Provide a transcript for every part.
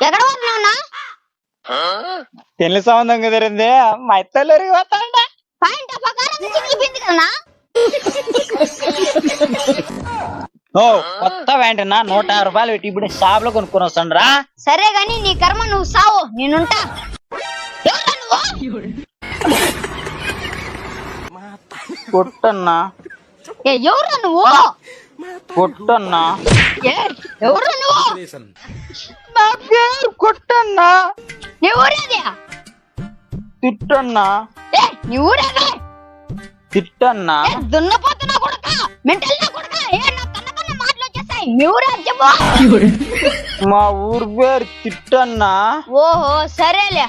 ఎక్కడ పోతున్నావునా? పెళ్లి సంబంధం కుదిరింది మా ఇత్తలూరికి పోతాండ. పాయింట్ ప్రకారం చినిగిపోయింది కదనా? ఓ కొత్త వెంటనా 150 రూపాయలు పెట్టి ఇప్పుడు షాప్ లో కొనుక్కొని వస్తాండ్రా. సరే గాని నీ కర్మ నువ్వు సావు, నేనుంటా. ఎవరా నువ్వు? కొట్టన్నా ఎవరా నువ్వు? కొట్టన్నా ఎవరా నువ్వు? నా పేరు కొట్టన్నా. నీ ఊరేది? తిట్టన్నా నీ ఊరేది? తిట్టన్నా దున్నపోతున్నా కొడక, మెంటల్ నా కొడక. నా కన్న మాటలు వచ్చేస్తాయి. నీ ఊరేది చెప్పు. మా ఊరు పేరు తిట్టన్నా. ఓహో సరేలే.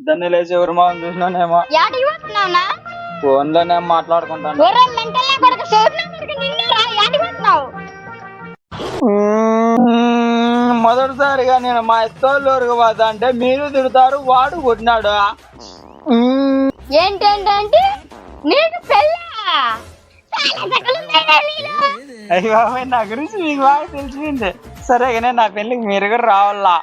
దాన్ని లేచి ఎవరు మా చూసినానేమో. యాడికి పోతున్నావునా? ఫోన్ లోనే మాట్లాడుకుంటాను. ఎవరా మెంటల్ నా కొడక, సోర్నా కొడక, నిన్నేరా? యాడికి పోతున్నావు? మొదటిసారిగా నేను మా ఇత్తోళ్ళూరికి పోతా అంటే మీరు తిడతారు, వాడు కొట్టినాడు. ఏంటంటే నీకు పెళ్ళా? అయ్యో నా గురించి మీకు బాగా తెలిసింది. సరే కానీ నా పెళ్ళికి మీరు కూడా రావాలా?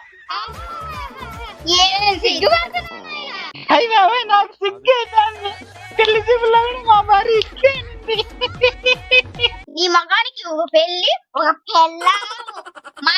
అయ్యో నాకు సిగ్గేదాన్ని. పెళ్లి చూపులో కూడా మా భార్య నీ మగానికి ఒక పెళ్లి, ఒక పెళ్ళ. మా